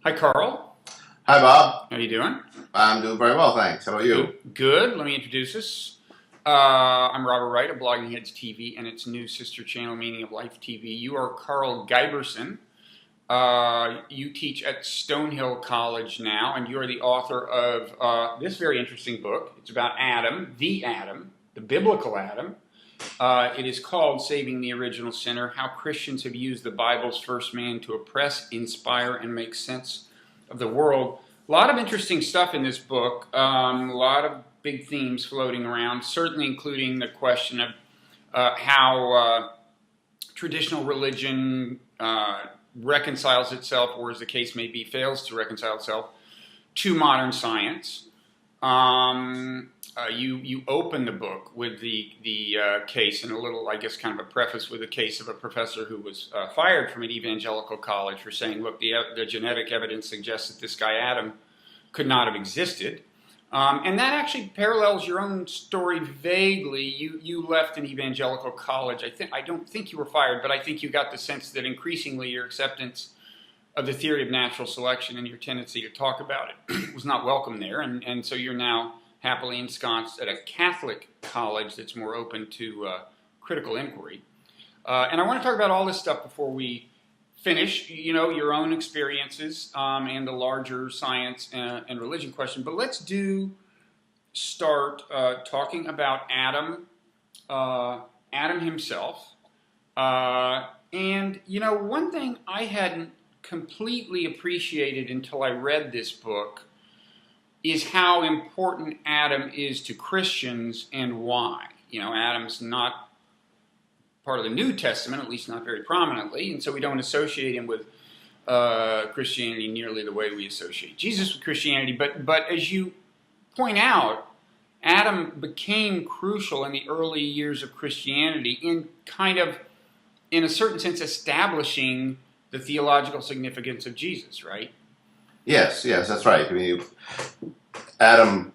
Hi, Carl. Hi, Bob. How you doing? I'm doing very well, thanks. How about you? Good. Let me introduce us. I'm Robert Wright of Blogging Heads TV and its new sister channel, Meaning of Life TV. You are Karl Giberson. You teach at Stonehill College now, and you are the author of this very interesting book. It's about Adam, the biblical Adam. It is called Saving the Original Sinner, How Christians Have Used the Bible's First Man to Oppress, Inspire, and Make Sense of the World. A lot of interesting stuff in this book, a lot of big themes floating around, certainly including the question of how traditional religion reconciles itself, or as the case may be, fails to reconcile itself, to modern science. You open the book with the case, and a little, I guess, kind of a preface with a case of a professor who was fired from an evangelical college for saying, look, the genetic evidence suggests that this guy Adam could not have existed. And that actually parallels your own story vaguely. You left an evangelical college. I don't think you were fired, but I think you got the sense that increasingly your acceptance of the theory of natural selection and your tendency to talk about it was not welcome there. And so you're now happily ensconced at a Catholic college that's more open to critical inquiry. And I want to talk about all this stuff before we finish, your own experiences and the larger science and religion question. But let's start talking about Adam himself. And, one thing I hadn't completely appreciated until I read this book is how important Adam is to Christians and why. Adam's not part of the New Testament, at least not very prominently, and so we don't associate him with Christianity nearly the way we associate Jesus with Christianity. But as you point out, Adam became crucial in the early years of Christianity in in a certain sense, establishing the theological significance of Jesus, right? Yes, that's right. Adam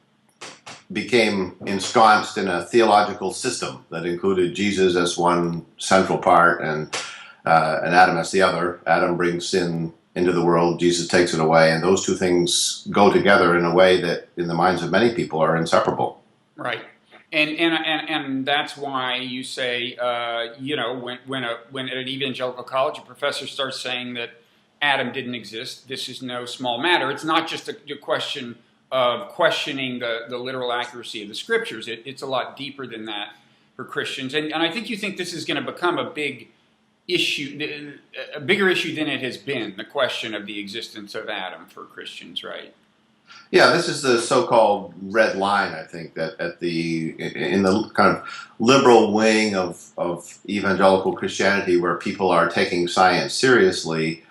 became ensconced in a theological system that included Jesus as one central part and Adam as the other. Adam brings sin into the world, Jesus takes it away, and those two things go together in a way that, in the minds of many people, are inseparable. Right. And that's why you say, when at an evangelical college a professor starts saying that Adam didn't exist, this is no small matter. It's not just a question of questioning the literal accuracy of the scriptures. It's a lot deeper than that for Christians. And I think you think this is going to become a big issue, a bigger issue than it has been, the question of the existence of Adam for Christians, right? Yeah, this is the so-called red line, I think, that in the kind of liberal wing of evangelical Christianity, where people are taking science seriously,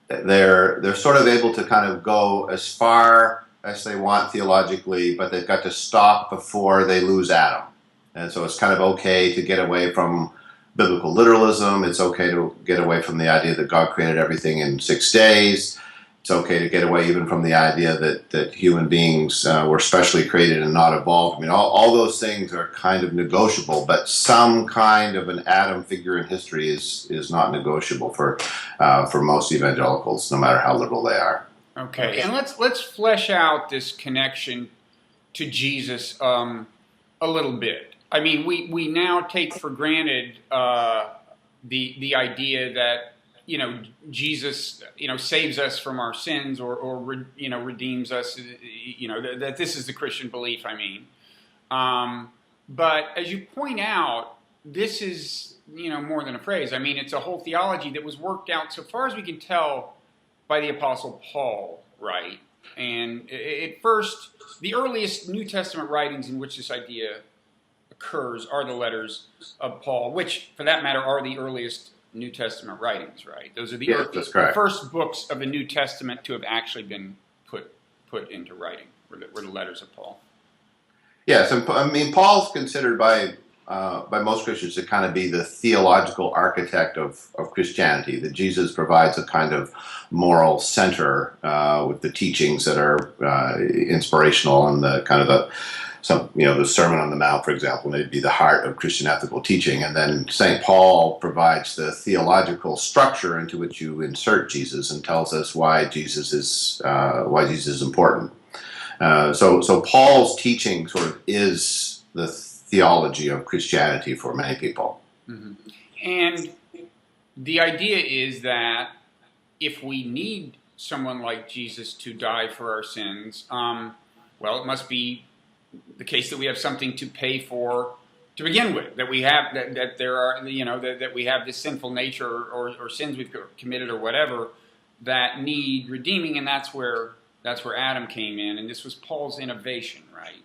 they're sort of able to kind of go as far as they want theologically, but they've got to stop before they lose Adam. And so it's kind of okay to get away from biblical literalism. It's okay to get away from the idea that God created everything in 6 days. It's okay to get away even from the idea that human beings were specially created and not evolved. All those things are kind of negotiable, but some kind of an Adam figure in history is not negotiable for most evangelicals, no matter how liberal they are. Okay, and let's flesh out this connection to Jesus a little bit. We now take for granted the idea that Jesus, saves us from our sins or redeems us, that this is the Christian belief, But as you point out, this is, more than a phrase. It's a whole theology that was worked out, so far as we can tell, by the Apostle Paul, right? And at first, the earliest New Testament writings in which this idea occurs are the letters of Paul, which, for that matter, are the earliest New Testament writings, right? Those are the first books of the New Testament to have actually been put into writing, were the letters of Paul. Yes, and Paul's considered by most Christians to kind of be the theological architect of Christianity, that Jesus provides a kind of moral center with the teachings that are inspirational and the kind of the the Sermon on the Mount, for example, may be the heart of Christian ethical teaching, and then St. Paul provides the theological structure into which you insert Jesus and tells us why Jesus is important. So Paul's teaching sort of is the theology of Christianity for many people. Mm-hmm. And the idea is that if we need someone like Jesus to die for our sins, well, it must be the case that we have something to pay for to begin with, that we have that there are that we have this sinful nature or sins we've committed or whatever that need redeeming, and that's where Adam came in, and this was Paul's innovation, right?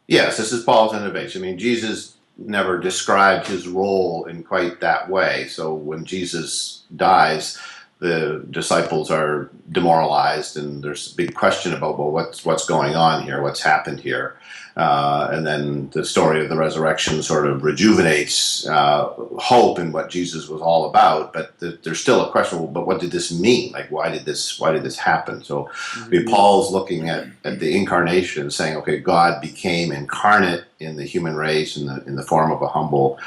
Yes, this is Paul's innovation. I mean, Jesus never described his role in quite that way. So when Jesus dies, the disciples are demoralized, and there's a big question about, well, what's going on here? What's happened here? And then the story of the resurrection sort of rejuvenates hope in what Jesus was all about. But there's still a question. Well, but what did this mean? Like, why did this happen? So Paul's looking at the incarnation and saying, okay, God became incarnate in the human race in the form of a humble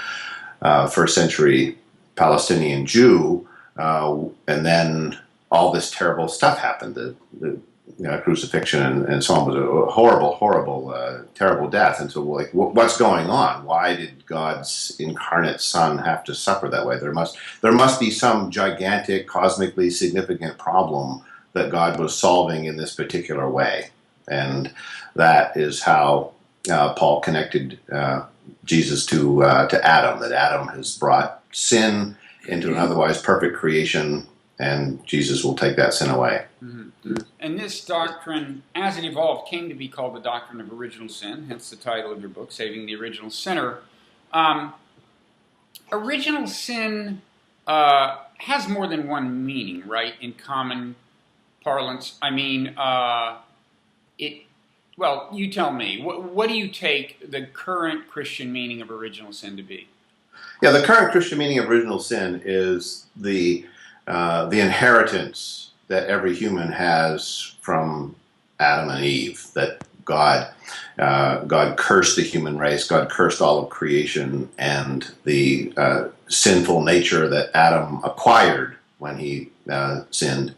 first century Palestinian Jew. And then all this terrible stuff happened. The crucifixion and so on was a horrible, terrible death. And so, like, what's going on? Why did God's incarnate Son have to suffer that way? There must be some gigantic, cosmically significant problem that God was solving in this particular way, and that is how Paul connected Jesus to Adam. That Adam has brought sin into an otherwise perfect creation, and Jesus will take that sin away. Mm-hmm. And this doctrine, as it evolved, came to be called the doctrine of original sin, hence the title of your book, Saving the Original Sinner. Original sin has more than one meaning, right, in common parlance. I mean, well, you tell me. What do you take the current Christian meaning of original sin to be? Yeah, the current Christian meaning of original sin is the inheritance that every human has from Adam and Eve. That God cursed the human race. God cursed all of creation, and the sinful nature that Adam acquired when he sinned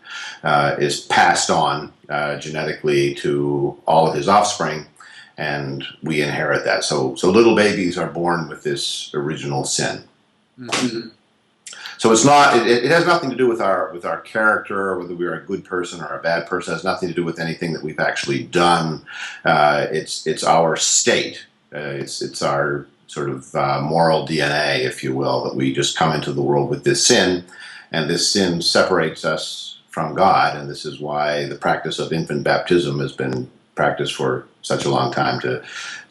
is passed on genetically to all of his offspring. And we inherit that. So little babies are born with this original sin. Mm-hmm. So it's not. It has nothing to do with our character, whether we're a good person or a bad person. It has nothing to do with anything that we've actually done. It's our state. It's our sort of moral DNA, if you will, that we just come into the world with this sin, and this sin separates us from God. And this is why the practice of infant baptism has been practiced for such a long time, to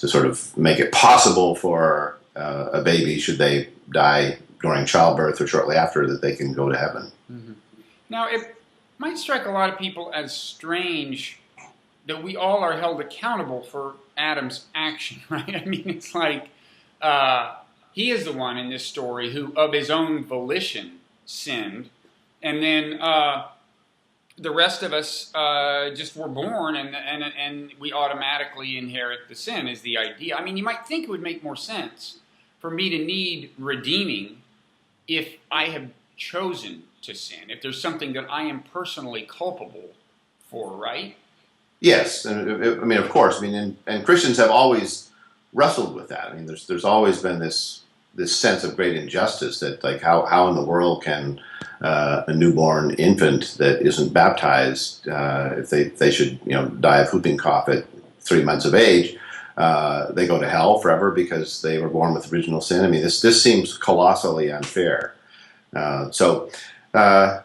sort of make it possible for a baby, should they die during childbirth or shortly after, that they can go to heaven. Mm-hmm. Now, it might strike a lot of people as strange that we all are held accountable for Adam's action, right? I mean, it's like he is the one in this story who, of his own volition, sinned, and then the rest of us just were born, and we automatically inherit the sin, is the idea. I mean, you might think it would make more sense for me to need redeeming if I have chosen to sin, if there's something that I am personally culpable for, right? Yes, and I mean, of course. I mean, and Christians have always wrestled with that. I mean, there's always been this sense of great injustice, that, like, how in the world can a newborn infant that isn't baptized, if they should die of whooping cough at 3 months of age, they go to hell forever because they were born with original sin. I mean, this seems colossally unfair. So the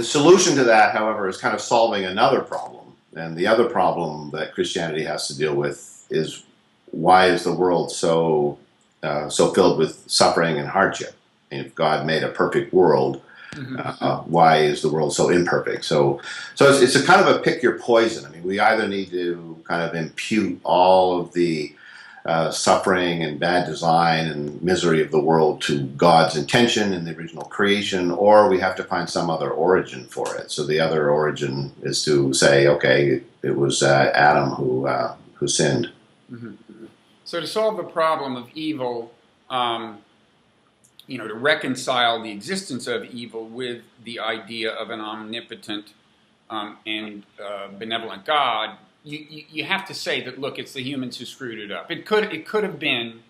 solution to that, however, is kind of solving another problem. And the other problem that Christianity has to deal with is, why is the world so filled with suffering and hardship? And if God made a perfect world, why is the world so imperfect? So it's a kind of a pick your poison. I mean, we either need to kind of impute all of the suffering and bad design and misery of the world to God's intention in the original creation, or we have to find some other origin for it. So the other origin is to say, okay, it was Adam who sinned. Mm-hmm. So to solve the problem of evil, to reconcile the existence of evil with the idea of an omnipotent and benevolent God, you have to say that, look, it's the humans who screwed it up. It could have been,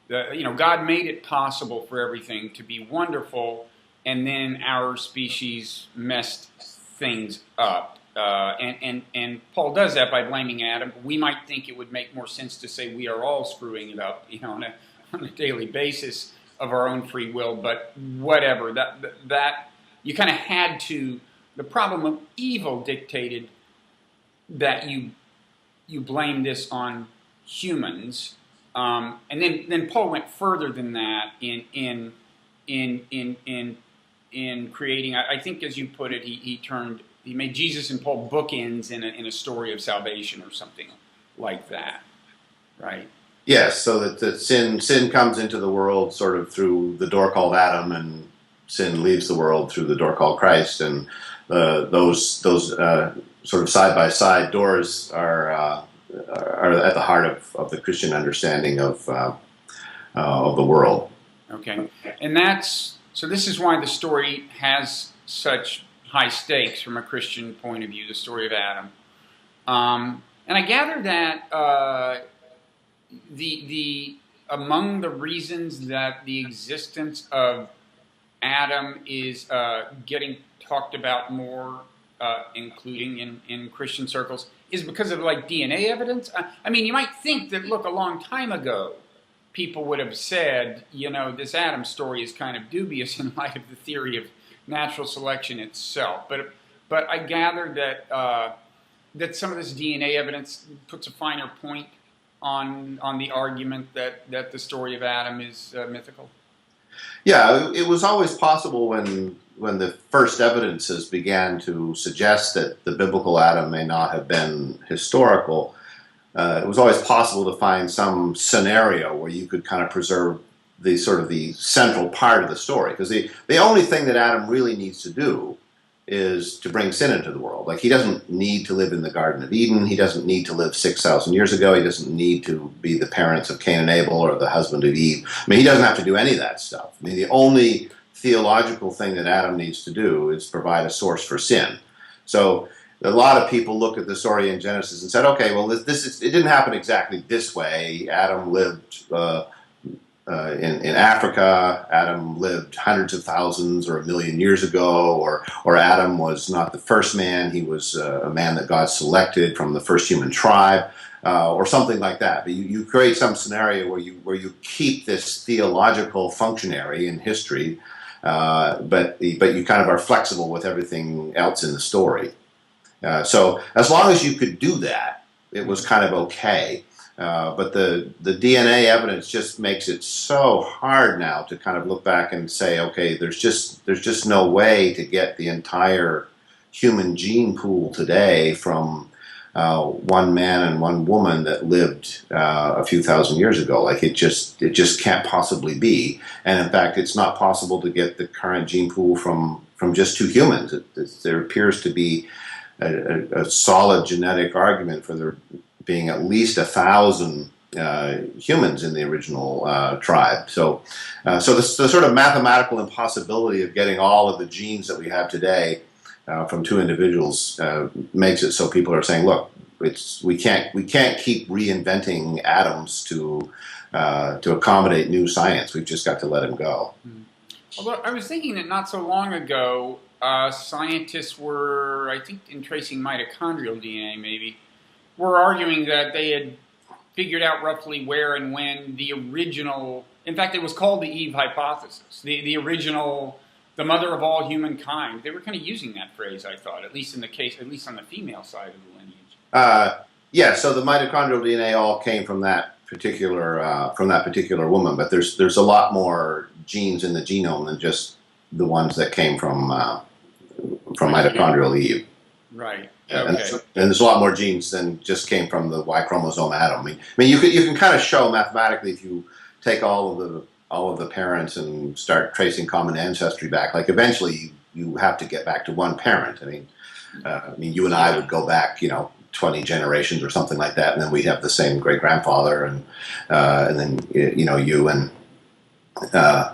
God made it possible for everything to be wonderful, and then our species messed things up. And Paul does that by blaming Adam. We might think it would make more sense to say we are all screwing it up, on a daily basis of our own free will. But whatever, that you kind of had to. The problem of evil dictated that you blame this on humans, and then Paul went further than that in creating. I think, as you put it, he made Jesus and Paul bookends in a story of salvation or something like that, right? Yes, so that sin comes into the world sort of through the door called Adam, and sin leaves the world through the door called Christ, and those sort of side by side doors are at the heart of the Christian understanding of the world. Okay, and this is why the story has such high stakes from a Christian point of view, the story of Adam. And I gather that the among the reasons that the existence of Adam is getting talked about more, including in Christian circles, is because of DNA evidence. I mean, you might think that, look, a long time ago, people would have said, this Adam story is kind of dubious in light of the theory of natural selection itself. But I gather that some of this DNA evidence puts a finer point on the argument that the story of Adam is mythical. Yeah, it was always possible when the first evidences began to suggest that the biblical Adam may not have been historical. It was always possible to find some scenario where you could kind of preserve the sort of the central part of the story, because the only thing that Adam really needs to do is to bring sin into the world. Like, he doesn't need to live in the Garden of Eden. He doesn't need to live 6,000 years ago. He doesn't need to be the parents of Cain and Abel or the husband of Eve. I mean, he doesn't have to do any of that stuff. I mean, the only theological thing that Adam needs to do is provide a source for sin. So a lot of people look at the story in Genesis and said, okay, well, it didn't happen exactly this way. Adam lived in Africa. Adam lived hundreds of thousands or 1 million years ago, or Adam was not the first man. He was a man that God selected from the first human tribe, or something like that. But you create some scenario where you keep this theological functionary in history, but you kind of are flexible with everything else in the story. So as long as you could do that, it was kind of okay. But the DNA evidence just makes it so hard now to kind of look back and say, okay, there's just no way to get the entire human gene pool today from one man and one woman that lived a few thousand years ago. Like, it just can't possibly be. And in fact, it's not possible to get the current gene pool from just two humans. There appears to be a solid genetic argument for there being at least 1,000 humans in the original tribe. So the sort of mathematical impossibility of getting all of the genes that we have today from two individuals makes it so people are saying, look, we can't keep reinventing atoms to accommodate new science. We've just got to let him go. Although I was thinking that not so long ago, scientists were, I think, in tracing mitochondrial DNA maybe, were arguing that they had figured out roughly where and when the original, in fact, it was called the Eve hypothesis, the original, the mother of all humankind. They were kind of using that phrase, I thought, at least on the female side of the lineage. Yeah, so the mitochondrial DNA all came from that particular woman, but there's a lot more genes in the genome than just the ones that came from mitochondrial Eve. Right. Okay. Okay. And there's a lot more genes than just came from the Y chromosome atom. I mean, you can kind of show mathematically, if you take all of the parents and start tracing common ancestry back. Like, eventually you have to get back to one parent. I mean, you and I would go back, 20 generations or something like that, and then we'd have the same great grandfather, and then you and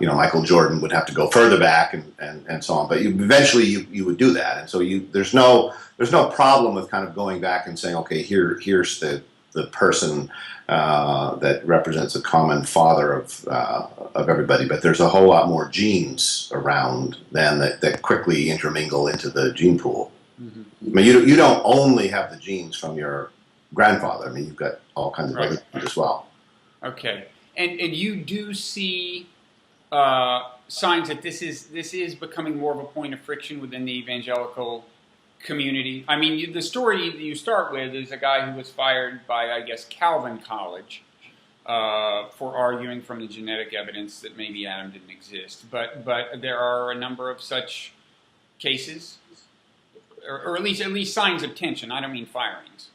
Michael Jordan would have to go further back, and so on. But eventually you would do that, and so there's no problem with kind of going back and saying, okay, here's the person that represents a common father of everybody. But there's a whole lot more genes around then that quickly intermingle into the gene pool. Mm-hmm. I mean, you don't only have the genes from your grandfather. I mean, you've got all kinds of other genes as well. Okay, and you do see signs that this is becoming more of a point of friction within the evangelical community. I mean, the story that you start with is a guy who was fired by, I guess, Calvin College for arguing from the genetic evidence that maybe Adam didn't exist. But there are a number of such cases, or at least signs of tension. I don't mean firings.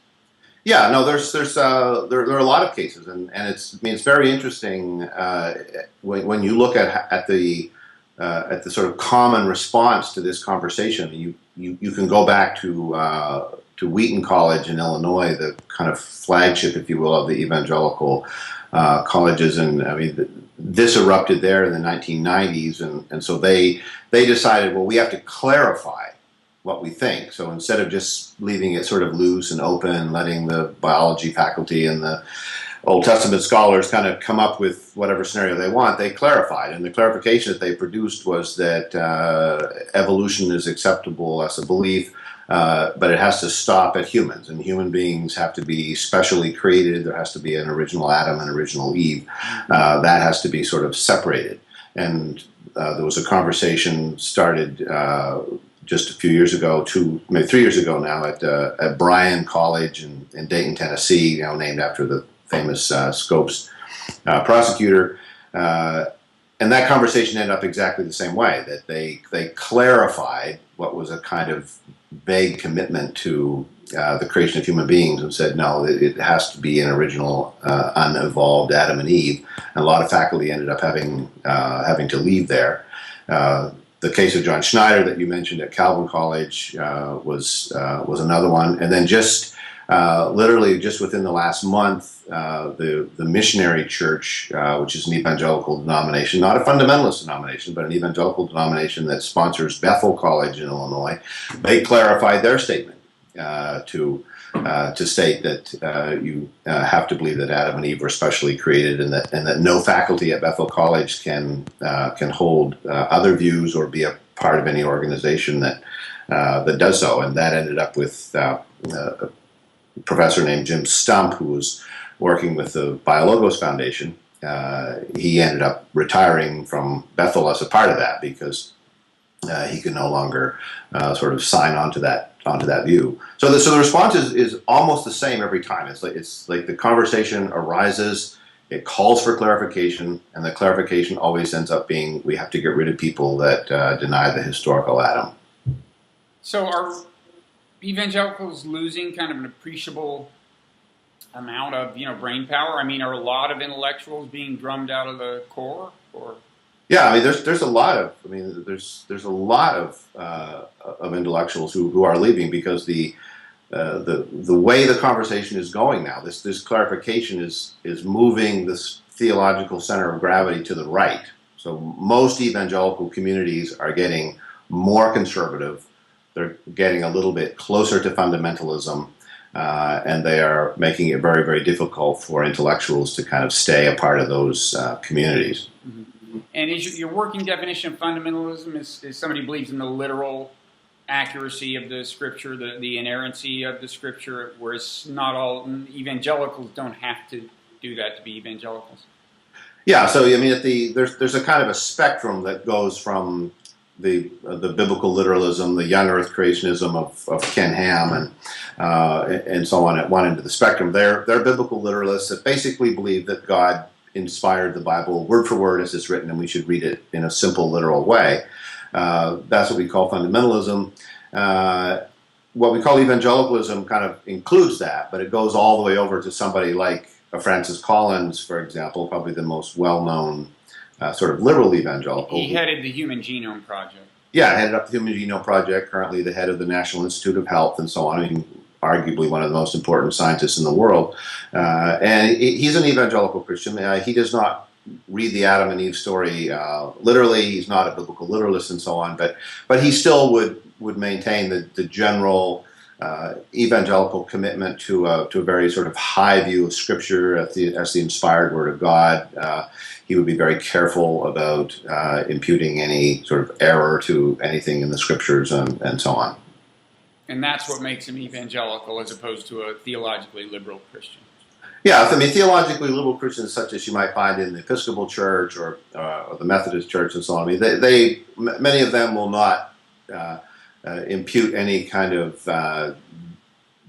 Yeah, no, there are a lot of cases, and it's very interesting when you look at the sort of common response to this conversation. You can go back to Wheaton College in Illinois, the kind of flagship, if you will, of the evangelical colleges, and I mean this erupted there in the 1990s, and so they decided, well, we have to clarify what we think. So instead of just leaving it sort of loose and open, letting the biology faculty and the Old Testament scholars kind of come up with whatever scenario they want, they clarified. And the clarification that they produced was that evolution is acceptable as a belief, but it has to stop at humans. And human beings have to be specially created. There has to be an original Adam and original Eve. That has to be sort of separated. And there was a conversation started just a few years ago, maybe 3 years ago now, at Bryan College in Dayton, Tennessee, named after the famous Scopes prosecutor. And that conversation ended up exactly the same way, that they clarified what was a kind of vague commitment to the creation of human beings and said, no, it has to be an original, unevolved Adam and Eve. And a lot of faculty ended up having to leave there. The case of John Schneider that you mentioned at Calvin College was another one. And then literally just within the last month, the Missionary Church, which is an evangelical denomination, not a fundamentalist denomination, but an evangelical denomination that sponsors Bethel College in Illinois, they clarified their statement to state that you have to believe that Adam and Eve were specially created, and that no faculty at Bethel College can hold other views or be a part of any organization that does so. And that ended up with a professor named Jim Stump, who was working with the Biologos Foundation. He ended up retiring from Bethel as a part of that because he could no longer sort of sign on to that view. So the response is almost the same every time. It's like the conversation arises, it calls for clarification, and the clarification always ends up being, we have to get rid of people that deny the historical Adam. So are evangelicals losing kind of an appreciable amount of brain power? I mean, are a lot of intellectuals being drummed out of the core, or? Yeah, I mean, there's a lot of intellectuals who are leaving because the way the conversation is going now, this clarification is moving this theological center of gravity to the right. So most evangelical communities are getting more conservative. They're getting a little bit closer to fundamentalism, and they are making it very, very difficult for intellectuals to kind of stay a part of those communities. Mm-hmm. And is your working definition of fundamentalism is somebody believes in the literal accuracy of the Scripture, the inerrancy of the Scripture, whereas not all evangelicals don't have to do that to be evangelicals? Yeah, so I mean, there's a kind of a spectrum that goes from the biblical literalism, the young Earth creationism of Ken Ham, and so on at one end of the spectrum. They're biblical literalists that basically believe that God inspired the Bible word for word as it's written, and we should read it in a simple, literal way. That's what we call fundamentalism. What we call evangelicalism kind of includes that, but it goes all the way over to somebody like Francis Collins, for example, probably the most well-known sort of liberal evangelical. He headed the Human Genome Project. Yeah, headed up the Human Genome Project, currently the head of the National Institute of Health and so on. I mean, arguably one of the most important scientists in the world. And he's an evangelical Christian. He does not read the Adam and Eve story literally. He's not a biblical literalist and so on, but he still would maintain the general evangelical commitment to a very sort of high view of Scripture as the inspired Word of God. He would be very careful about imputing any sort of error to anything in the Scriptures and so on. And that's what makes him evangelical as opposed to a theologically liberal Christian. Yeah, I mean, theologically liberal Christians, such as you might find in the Episcopal Church or the Methodist Church and so on, I mean, many of them will not impute any kind of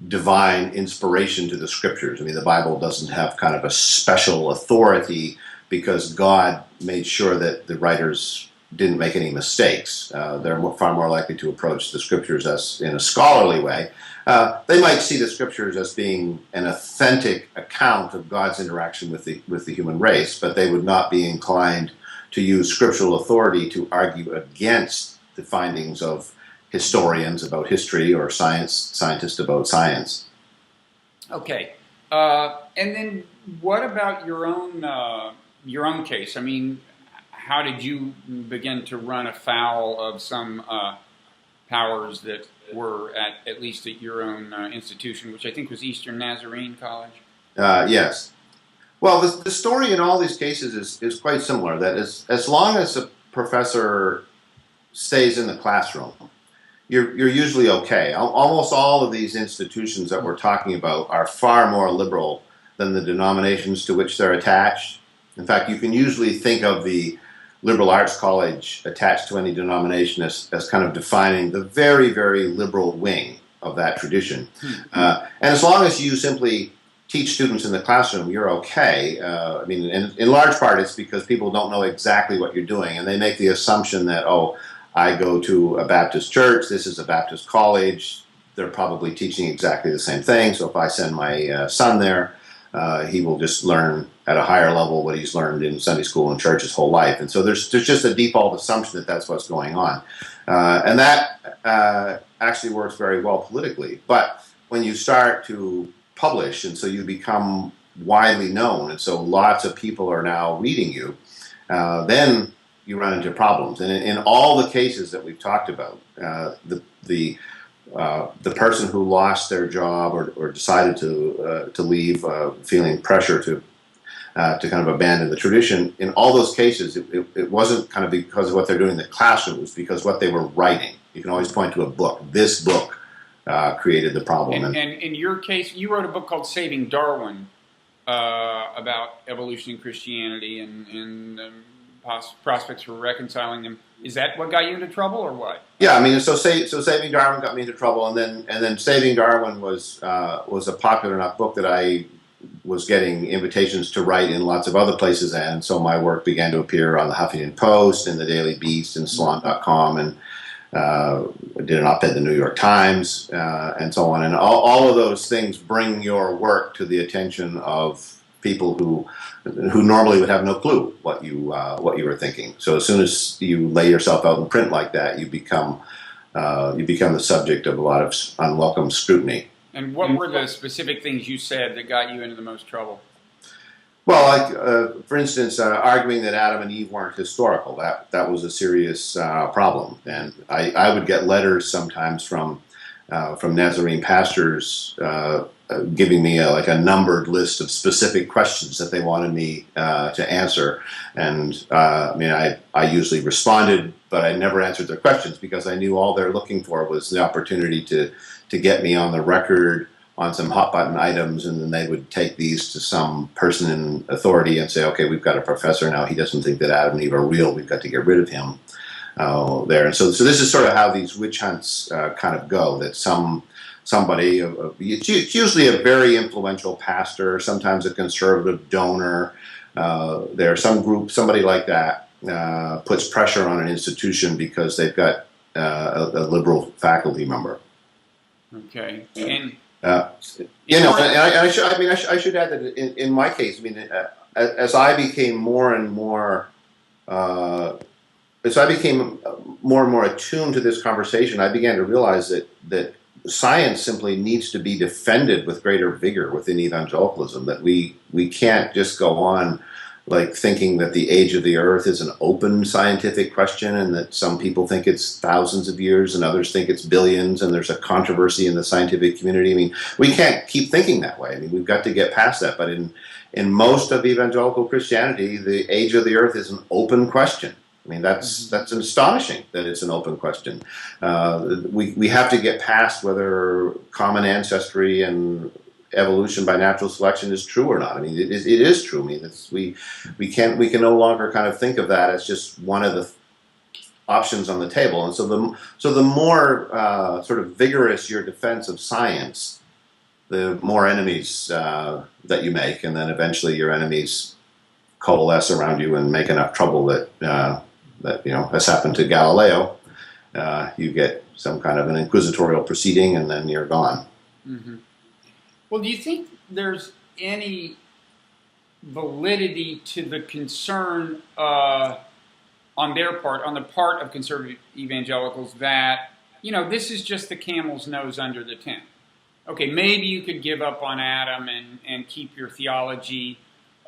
divine inspiration to the Scriptures. I mean, the Bible doesn't have kind of a special authority because God made sure that the writers didn't make any mistakes. They're far more likely to approach the Scriptures as in a scholarly way. They might see the Scriptures as being an authentic account of God's interaction with the human race, but they would not be inclined to use scriptural authority to argue against the findings of historians about history or scientists about science. Okay, and then what about your own case? I mean, how did you begin to run afoul of some powers that were at least at your own institution, which I think was Eastern Nazarene College? Yes. Well, the story in all these cases is quite similar. That as long as a professor stays in the classroom, you're usually okay. Almost all of these institutions that we're talking about are far more liberal than the denominations to which they're attached. In fact, you can usually think of the liberal arts college attached to any denomination as kind of defining the very, very liberal wing of that tradition. And as long as you simply teach students in the classroom, you're okay. I mean, in large part, it's because people don't know exactly what you're doing, and they make the assumption that, oh, I go to a Baptist church, this is a Baptist college, they're probably teaching exactly the same thing, so if I send my son there, he will just learn at a higher level what he's learned in Sunday school and church his whole life. And so there's just a default assumption that that's what's going on. And that actually works very well politically. But when you start to publish, and so you become widely known, and so lots of people are now reading you, then you run into problems. And in all the cases that we've talked about, the person who lost their job or decided to leave, feeling pressure to kind of abandon the tradition, in all those cases, it wasn't kind of because of what they're doing in the classroom, it was because what they were writing. You can always point to a book. This book created the problem. And in your case, you wrote a book called Saving Darwin about evolution in Christianity and prospects for reconciling them. Is that what got you into trouble, or what? Yeah, I mean, so Saving Darwin got me into trouble, and then Saving Darwin was a popular enough book that I was getting invitations to write in lots of other places, and so my work began to appear on the Huffington Post and the Daily Beast and Salon.com, and did an op-ed in the New York Times, and so on. And all of those things bring your work to the attention of people who normally would have no clue what you were thinking. So as soon as you lay yourself out in print like that, you become the subject of a lot of unwelcome scrutiny. And what were the specific things you said that got you into the most trouble? Well, like for instance, arguing that Adam and Eve weren't historical. That was a serious problem, and I would get letters sometimes from Nazarene pastors giving me a numbered list of specific questions that they wanted me to answer. And I mean, I usually responded, but I never answered their questions because I knew all they're looking for was the opportunity to get me on the record on some hot button items, and then they would take these to some person in authority and say, okay, we've got a professor now, he doesn't think that Adam and Eve are real, we've got to get rid of him there. And so this is sort of how these witch hunts kind of go, that somebody, it's usually a very influential pastor, sometimes a conservative donor, there's some group, somebody like that puts pressure on an institution because they've got a liberal faculty member. Okay. And I should add that in my case, I mean, as I became more and more attuned to this conversation, I began to realize that science simply needs to be defended with greater vigor within evangelicalism, that we can't just go on like thinking that the age of the earth is an open scientific question, and that some people think it's thousands of years and others think it's billions, and there's a controversy in the scientific community. I mean, we can't keep thinking that way. I mean, we've got to get past that. But in most of evangelical Christianity, the age of the earth is an open question. I mean, that's astonishing that it's an open question. We have to get past whether common ancestry and evolution by natural selection is true or not. I mean, it is true. I mean, we can no longer kind of think of that as just one of the options on the table. And so the more sort of vigorous your defense of science, the more enemies that you make, and then eventually your enemies coalesce around you and make enough trouble that has happened to Galileo. You get some kind of an inquisitorial proceeding, and then you're gone. Mm-hmm. Well, do you think there's any validity to the concern on their part, on the part of conservative evangelicals, that, this is just the camel's nose under the tent? Okay, maybe you could give up on Adam and keep your theology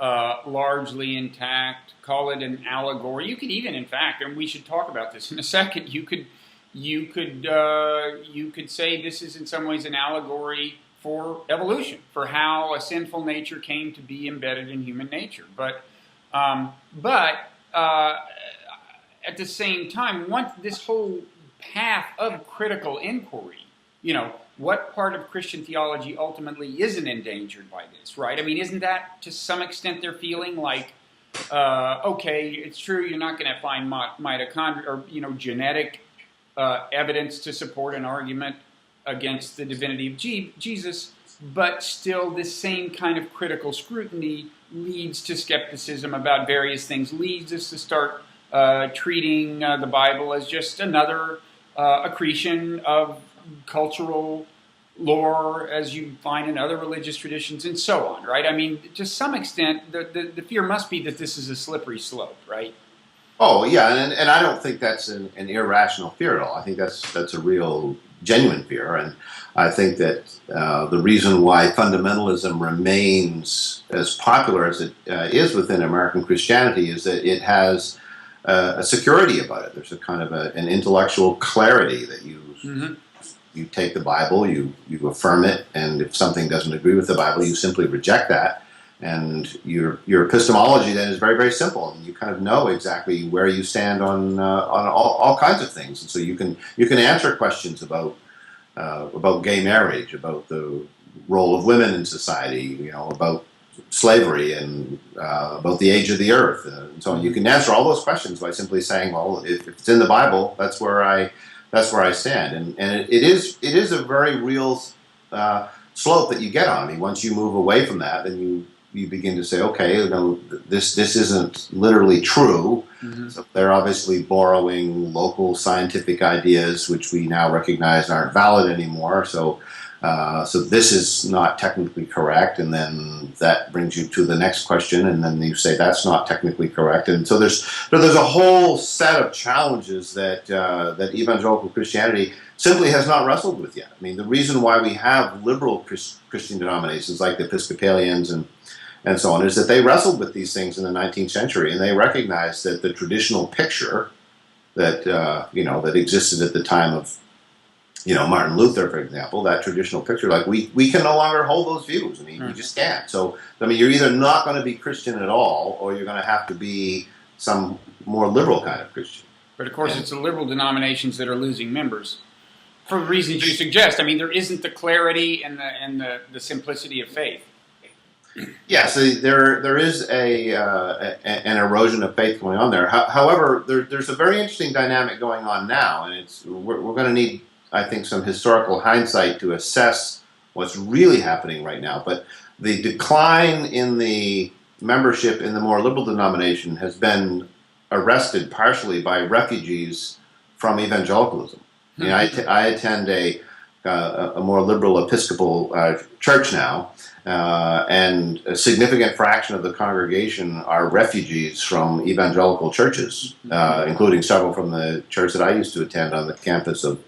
largely intact, call it an allegory. You could even, in fact, and we should talk about this in a second, you could say this is in some ways an allegory for evolution, for how a sinful nature came to be embedded in human nature. But at the same time, once this whole path of critical inquiry, what part of Christian theology ultimately isn't endangered by this, right? I mean, isn't that to some extent they're feeling like, okay, it's true, you're not going to find mitochondria or genetic evidence to support an argument against the divinity of Jesus, but still this same kind of critical scrutiny leads to skepticism about various things, leads us to start treating the Bible as just another accretion of cultural lore as you find in other religious traditions and so on, right? I mean, to some extent, the fear must be that this is a slippery slope, right? Oh, yeah, and I don't think that's an irrational fear at all. I think that's a real, genuine fear, and I think that the reason why fundamentalism remains as popular as it is within American Christianity is that it has a security about it. There's a kind of an intellectual clarity that you take the Bible, you affirm it, and if something doesn't agree with the Bible, you simply reject that. And your epistemology then is very, very simple, and you kind of know exactly where you stand on all kinds of things. And so you can answer questions about gay marriage, about the role of women in society, about slavery, and about the age of the earth, and so on. You can answer all those questions by simply saying, well, if it's in the Bible, that's where I stand. And it is a very real slope that you get on. I mean, once you move away from that, then you begin to say, okay, this isn't literally true. Mm-hmm. So they're obviously borrowing local scientific ideas, which we now recognize aren't valid anymore. So this is not technically correct, and then that brings you to the next question, and then you say that's not technically correct, and so there's a whole set of challenges that evangelical Christianity simply has not wrestled with yet. I mean, the reason why we have liberal Christian denominations like the Episcopalians and so on is that they wrestled with these things in the 19th century, and they recognized that the traditional picture that that existed at the time of Martin Luther, for example, that traditional picture, like we can no longer hold those views. I mean, we just can't. So, I mean, you're either not going to be Christian at all, or you're going to have to be some more liberal kind of Christian. But of course, it's the liberal denominations that are losing members for the reasons you suggest. I mean, there isn't the clarity and the simplicity of faith. Yeah, so there is an erosion of faith going on there. However, there's a very interesting dynamic going on now, and we're going to need, I think, some historical hindsight to assess what's really happening right now. But the decline in the membership in the more liberal denomination has been arrested partially by refugees from evangelicalism. Mm-hmm. I attend a more liberal Episcopal church now, and a significant fraction of the congregation are refugees from evangelical churches, including several from the church that I used to attend on the campus of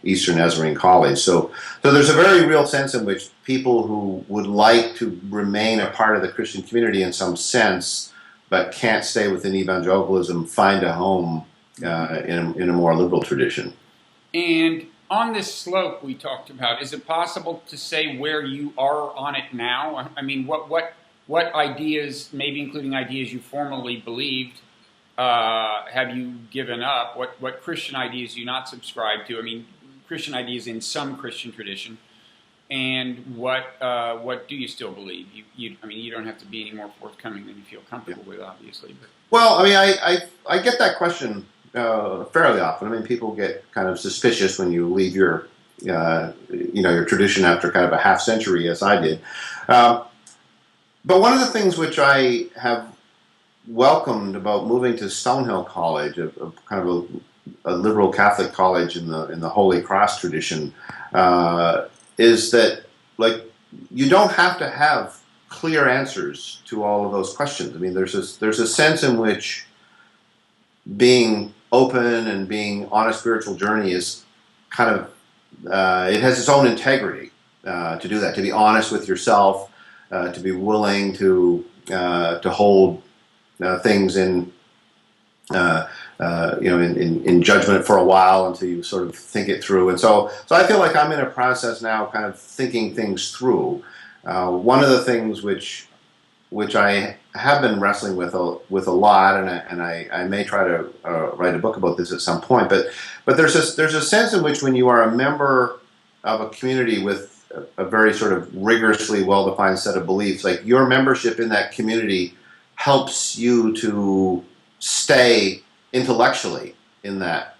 Eastern Nazarene College. So there's a very real sense in which people who would like to remain a part of the Christian community in some sense, but can't stay within evangelicalism, find a home in a more liberal tradition. And on this slope we talked about, is it possible to say where you are on it now? I mean, what ideas, maybe including ideas you formerly believed, have you given up? What Christian ideas do you not subscribe to? I mean, Christian ideas in some Christian tradition. And what do you still believe? I mean, you don't have to be any more forthcoming than you feel comfortable with, obviously. But. Well, I mean, I get that question fairly often. I mean, people get kind of suspicious when you leave your your tradition after kind of a half century, as I did. But one of the things which I have welcomed about moving to Stonehill College, kind of a liberal Catholic college in the Holy Cross tradition, is that you don't have to have clear answers to all of those questions. I mean, there's a sense in which being open and being on a spiritual journey is kind of it has its own integrity to do that, to be honest with yourself, to be willing to hold things in in judgment for a while until you sort of think it through. And so I feel like I'm in a process now, kind of thinking things through. One of the things which I have been wrestling with a lot, and I may try to write a book about this at some point. But there's a sense in which when you are a member of a community with a very sort of rigorously well-defined set of beliefs, like your membership in that community helps you to stay intellectually in that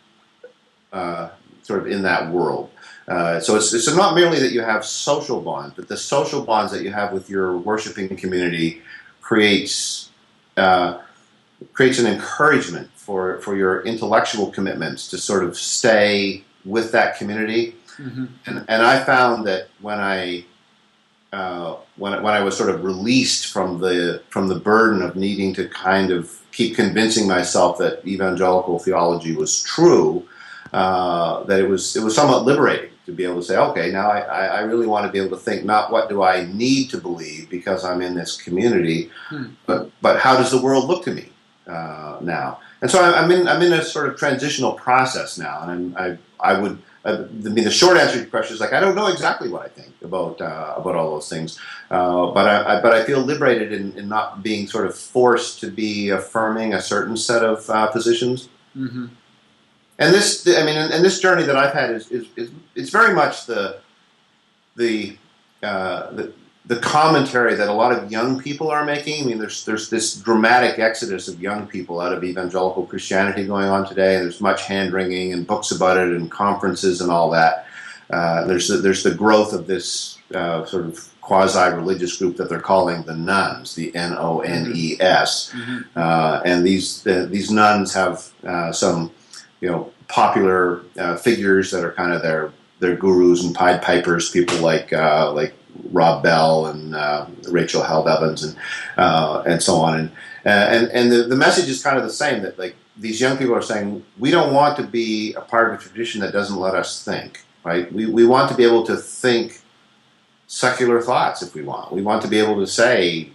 in that world. So it's not merely that you have social bonds, but the social bonds that you have with your worshiping community creates an encouragement for your intellectual commitments to sort of stay with that community. Mm-hmm. And I found that when I was sort of released from the burden of needing to kind of keep convincing myself that evangelical theology was true, that it was somewhat liberating to be able to say, okay, now I really want to be able to think not what do I need to believe because I'm in this community, but how does the world look to me now? And so I'm in a sort of transitional process now, and the short answer to your question is I don't know exactly what I think about all those things, but I feel liberated in not being sort of forced to be affirming a certain set of positions. Mm-hmm. And this journey that I've had is very much the commentary that a lot of young people are making. I mean, there's this dramatic exodus of young people out of evangelical Christianity going on today, and there's much hand-wringing and books about it and conferences and all that. There's the growth of this sort of quasi-religious group that they're calling the Nones, the Nones, mm-hmm. And these nuns have some popular figures that are kind of their gurus and Pied Pipers, people like Rob Bell and Rachel Held Evans and so on, and the message is kind of the same, that like these young people are saying, we don't want to be a part of a tradition that doesn't let us think, right? We want to be able to think secular thoughts if we want. We want to be able to say,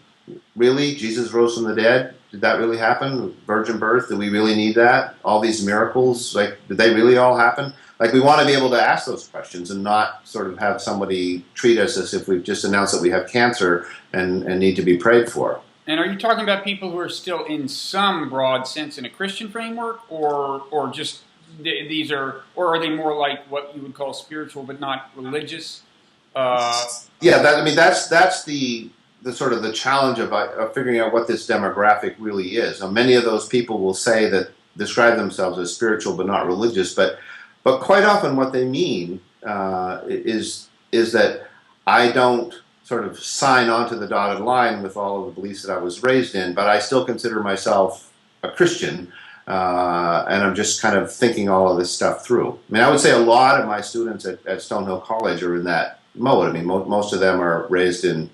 really, Jesus rose from the dead? Did that really happen? Virgin birth? Did we really need that? All these miracles, did they really all happen? We want to be able to ask those questions and not sort of have somebody treat us as if we've just announced that we have cancer and need to be prayed for. And are you talking about people who are still in some broad sense in a Christian framework, or just these are, or are they more like what you would call spiritual but not religious? That's the sort of the challenge of figuring out what this demographic really is. Now, many of those people will say that describe themselves as spiritual but not religious, but quite often what they mean is that I don't sort of sign onto the dotted line with all of the beliefs that I was raised in, but I still consider myself a Christian, and I'm just kind of thinking all of this stuff through. I mean, I would say a lot of my students at Stonehill College are in that mode. I mean, most of them are raised in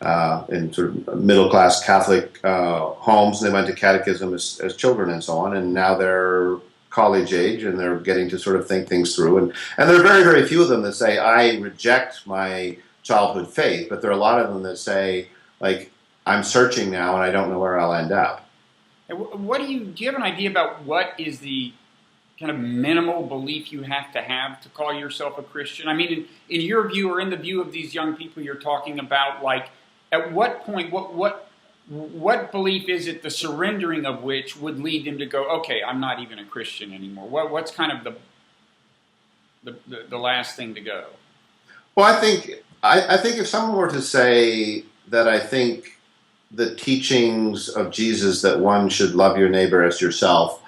sort of middle-class Catholic homes, and they went to catechism as children and so on, and now they're college age, and they're getting to sort of think things through. And there are very, very few of them that say, I reject my childhood faith, but there are a lot of them that say, like, I'm searching now and I don't know where I'll end up. And do you have an idea about what is the kind of minimal belief you have to call yourself a Christian? I mean, in your view or in the view of these young people you're talking about, like, at what point, what belief is it, the surrendering of which would lead them to go, okay, I'm not even a Christian anymore? What's kind of the last thing to go? Well, I think if someone were to say that I think the teachings of Jesus that one should love your neighbor as yourself,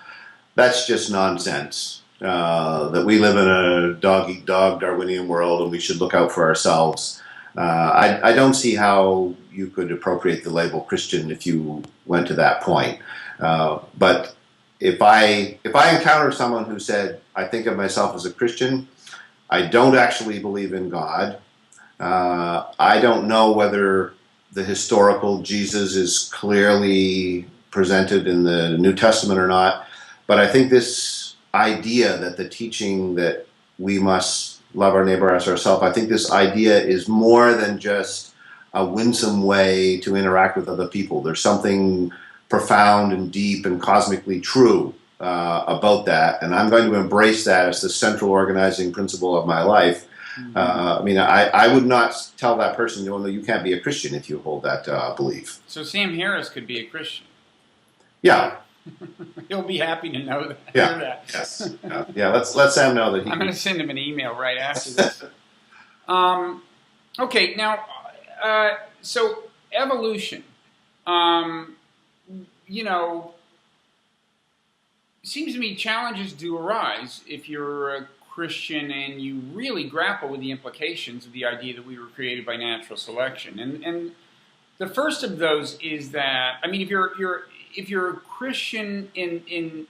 that's just nonsense. That we live in a dog-eat-dog Darwinian world and we should look out for ourselves. I don't see how you could appropriate the label Christian if you went to that point. But if I encounter someone who said, I think of myself as a Christian, I don't actually believe in God. I don't know whether the historical Jesus is clearly presented in the New Testament or not, but I think this idea that the teaching that we must love our neighbor as ourselves, I think this idea is more than just a winsome way to interact with other people. There's something profound and deep and cosmically true about that, and I'm going to embrace that as the central organizing principle of my life. I mean, I would not tell that person, no, you can't be a Christian if you hold that belief. So Sam Harris could be a Christian. Yeah. He'll be happy to know that. Yeah. Hear that. Yes. Yeah. Let Sam know that he. I'm going to send him an email right after this. Okay. Now, so evolution. Seems to me challenges do arise if you're a Christian and you really grapple with the implications of the idea that we were created by natural selection. And the first of those is that, I mean, if you're a Christian in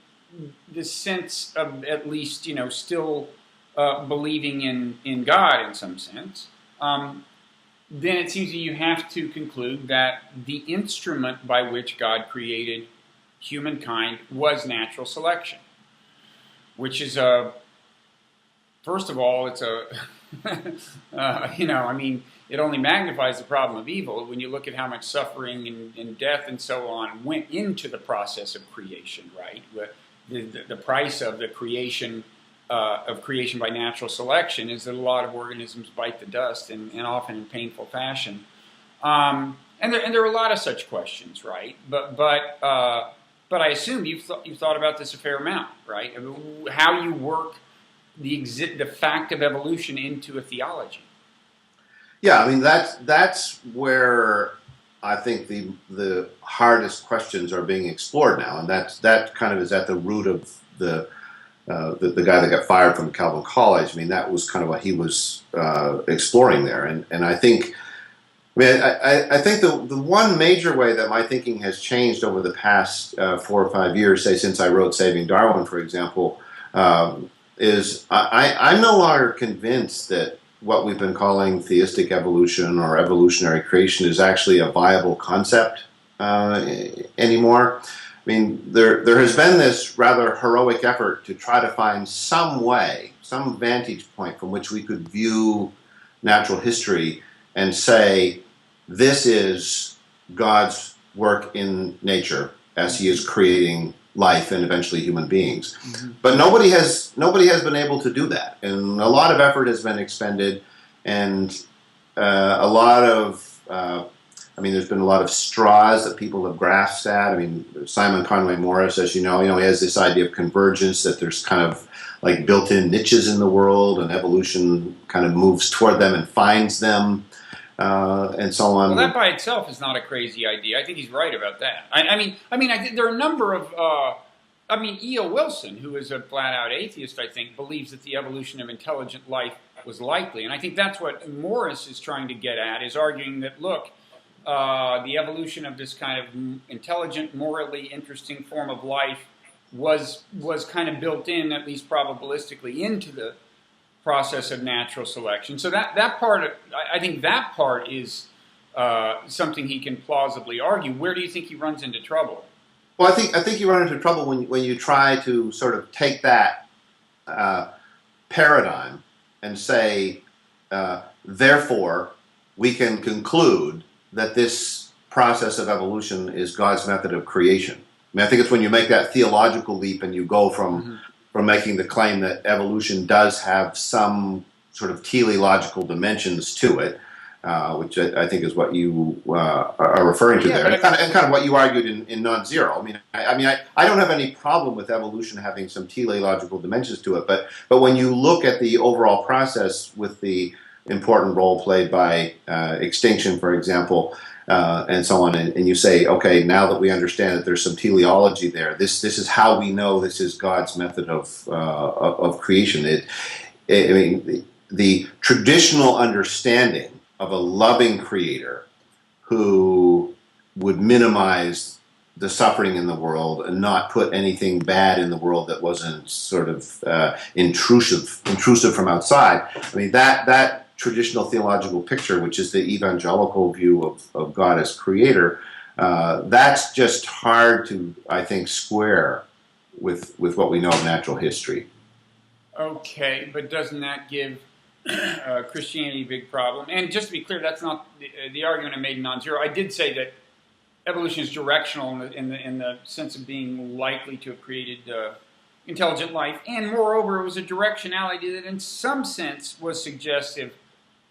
the sense of at least, still believing in God in some sense, then it seems that you have to conclude that the instrument by which God created humankind was natural selection, which is first of all, it's it only magnifies the problem of evil when you look at how much suffering and death and so on went into the process of creation, right? The price of the creation by natural selection is that a lot of organisms bite the dust and often in painful fashion. And there are a lot of such questions, right? But I assume you've thought about this a fair amount, right? I mean, how you work the fact of evolution into a theology. Yeah, I mean that's where I think the hardest questions are being explored now, and that kind of is at the root of the guy that got fired from Calvin College. I mean, that was kind of what he was exploring there, and I think. I think the one major way that my thinking has changed over the past 4 or 5 years, say since I wrote Saving Darwin, for example, is I'm no longer convinced that what we've been calling theistic evolution or evolutionary creation is actually a viable concept anymore. I mean, there has been this rather heroic effort to try to find some way, some vantage point from which we could view natural history and say, this is God's work in nature as he is creating life and eventually human beings. Mm-hmm. But nobody has been able to do that. And a lot of effort has been expended, and a lot of, there's been a lot of straws that people have grasped at. I mean, Simon Conway Morris, as you know, he has this idea of convergence, that there's kind of like built-in niches in the world, and evolution kind of moves toward them and finds them. And so on. Well, that by itself is not a crazy idea. I think he's right about that. I think there are a number of. E.O. Wilson, who is a flat-out atheist, I think, believes that the evolution of intelligent life was likely, and I think that's what Morris is trying to get at. Is arguing that look, the evolution of this kind of intelligent, morally interesting form of life was kind of built in, at least probabilistically, into the process of natural selection. So that part, I think that part is something he can plausibly argue. Where do you think he runs into trouble? Well, I think you run into trouble when you try to sort of take that paradigm and say, therefore, we can conclude that this process of evolution is God's method of creation. I mean, I think it's when you make that theological leap and you go from making the claim that evolution does have some sort of teleological dimensions to it, which I think is what you are referring to there, and kind of what you argued in Nonzero. I mean, I don't have any problem with evolution having some teleological dimensions to it, but when you look at the overall process with the important role played by extinction, for example, and so on, and you say, okay, now that we understand that there's some teleology there, this is how we know this is God's method of creation. I mean, the traditional understanding of a loving creator who would minimize the suffering in the world and not put anything bad in the world that wasn't sort of intrusive from outside. I mean, that traditional theological picture, which is the evangelical view of God as creator, that's just hard to, I think, square with what we know of natural history. Okay, but doesn't that give Christianity a big problem? And just to be clear, that's not the argument I made in Nonzero. I did say that evolution is directional in the sense of being likely to have created intelligent life, and moreover, it was a directionality that in some sense was suggestive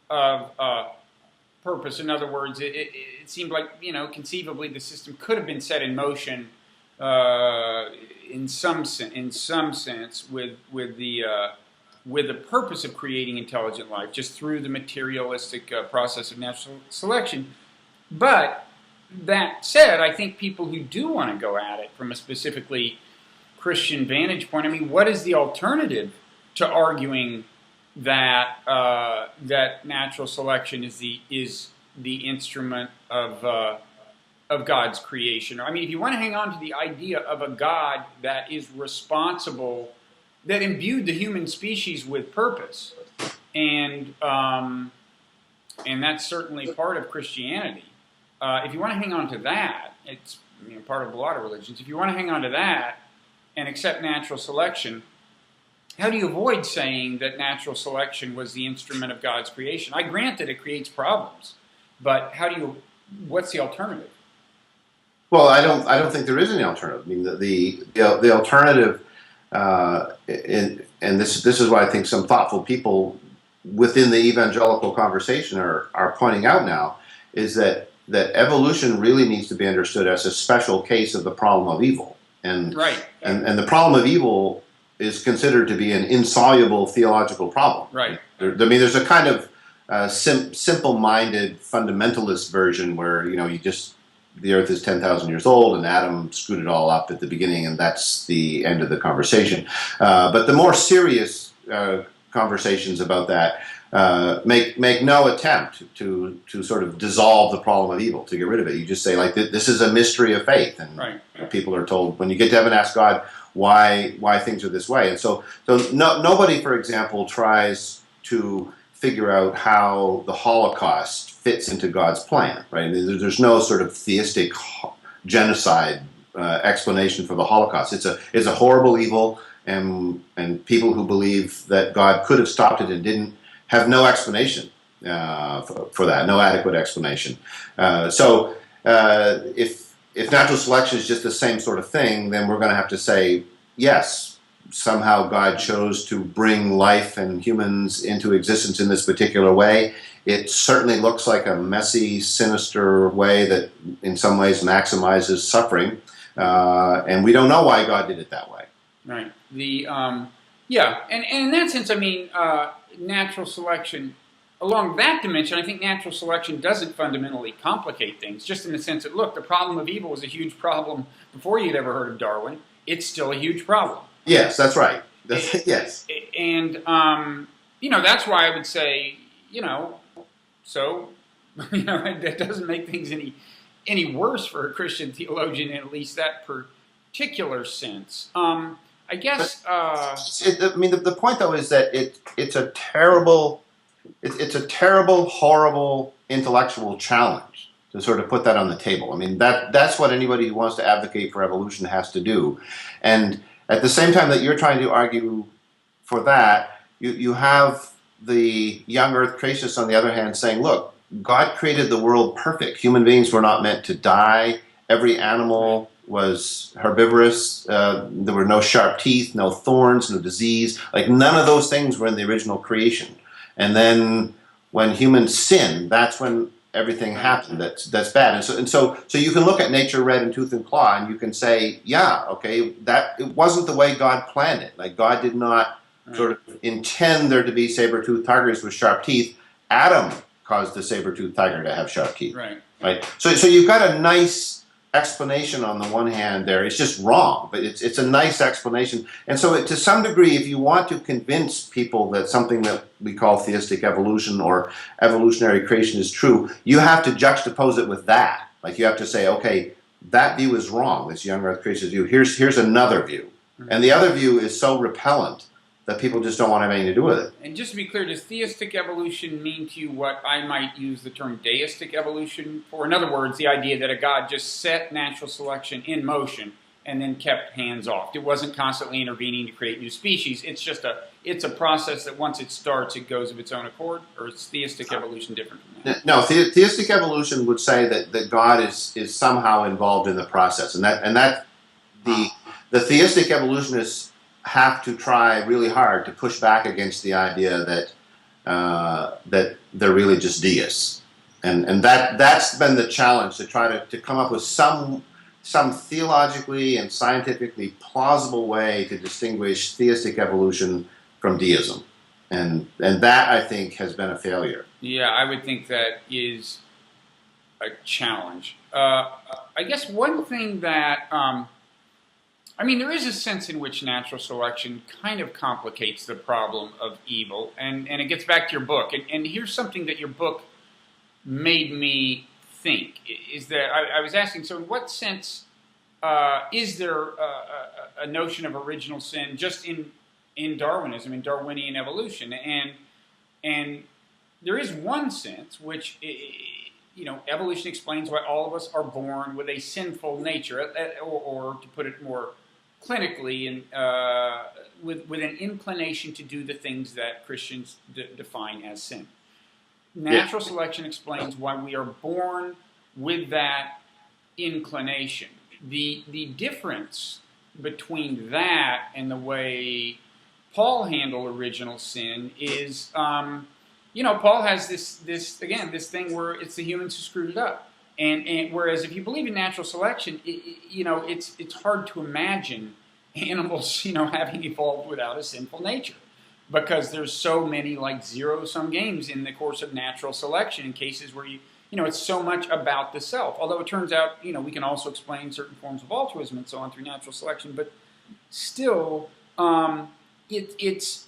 of purpose. In other words, it seemed like, you know, conceivably the system could have been set in motion in some sense with the purpose of creating intelligent life, just through the materialistic process of natural selection. But that said, I think people who do want to go at it from a specifically Christian vantage point, I mean, what is the alternative to arguing that that natural selection is the instrument of God's creation? I mean, if you want to hang on to the idea of a God that is responsible, that imbued the human species with purpose, and that's certainly part of Christianity. If you want to hang on to that, it's, you know, part of a lot of religions. If you want to hang on to that and accept natural selection, how do you avoid saying that natural selection was the instrument of God's creation? I grant that it creates problems, but what's the alternative? Well, I don't think there is any alternative. I mean, the alternative, and this is what I think some thoughtful people within the evangelical conversation are pointing out now, is that evolution really needs to be understood as a special case of the problem of evil, and the problem of evil is considered to be an insoluble theological problem. Right. I mean, there's a kind of simple-minded fundamentalist version where, you know, the Earth is 10,000 years old and Adam screwed it all up at the beginning, and that's the end of the conversation. But the more serious conversations about that make no attempt to sort of dissolve the problem of evil, to get rid of it. You just say, like, this is a mystery of faith, and people are told, when you get to heaven, ask God why things are this way. And so nobody, for example, tries to figure out how the Holocaust fits into God's plan, right? There's no sort of theistic genocide explanation for the Holocaust. It's a horrible evil, and people who believe that God could have stopped it and didn't have no explanation for that, no adequate explanation. So if natural selection is just the same sort of thing, then we're going to have to say, yes, somehow God chose to bring life and humans into existence in this particular way. It certainly looks like a messy, sinister way that in some ways maximizes suffering, and we don't know why God did it that way. Right. And in that sense, I mean, natural selection, along that dimension, I think natural selection doesn't fundamentally complicate things, just in the sense that, look, the problem of evil was a huge problem before you'd ever heard of Darwin. It's still a huge problem. Yes, that's right. Yes. And, you know, that's why I would say, you know, so, you know, that doesn't make things any worse for a Christian theologian in at least that particular sense. I guess. I mean, the point though is that it's a terrible, horrible intellectual challenge to sort of put that on the table. I mean, that's what anybody who wants to advocate for evolution has to do. And at the same time that you're trying to argue for that, you have the young earth creationists on the other hand saying, look, God created the world perfect. Human beings were not meant to die. Every animal was herbivorous. There were no sharp teeth, no thorns, no disease. Like none of those things were in the original creation. And then when humans sin, that's when everything happened that's bad. And so you can look at nature red in tooth and claw, and you can say, yeah, okay, that it wasn't the way God planned it. Like God did not sort of intend there to be saber-toothed tigers with sharp teeth. Adam caused the saber-toothed tiger to have sharp teeth. Right. So you've got a nice explanation on the one hand there. It's just wrong, but it's a nice explanation. And so to some degree, if you want to convince people that something that we call theistic evolution or evolutionary creation is true, you have to juxtapose it with that. Like you have to say, okay, that view is wrong, this young earth creationist view. Here's another view. And the other view is so repellent that people just don't want to have anything to do with it. And just to be clear, does theistic evolution mean to you what I might use the term deistic evolution for? In other words, the idea that a God just set natural selection in motion and then kept hands off. It wasn't constantly intervening to create new species. It's a process that once it starts, it goes of its own accord? Or is theistic evolution different from that? No, theistic evolution would say that God is somehow involved in the process. And that the theistic evolutionists have to try really hard to push back against the idea that they're really just deists, and that's been the challenge, to try to come up with some theologically and scientifically plausible way to distinguish theistic evolution from deism, and that I think has been a failure. Yeah, I would think that is a challenge. I guess one thing that I mean, there is a sense in which natural selection kind of complicates the problem of evil, and it gets back to your book. And here's something that your book made me think, is that I was asking, so in what sense is there a notion of original sin just in Darwinism, in Darwinian evolution? And there is one sense which, evolution explains why all of us are born with a sinful nature, or to put it more clinically, and with an inclination to do the things that Christians define as sin. Natural selection explains why we are born with that inclination. The difference between that and the way Paul handled original sin is, Paul has this thing where it's the humans who screwed it up. And whereas if you believe in natural selection, it's hard to imagine animals, having evolved without a sinful nature, because there's so many like zero-sum games in the course of natural selection in cases where it's so much about the self. Although it turns out, we can also explain certain forms of altruism and so on through natural selection, but still, it's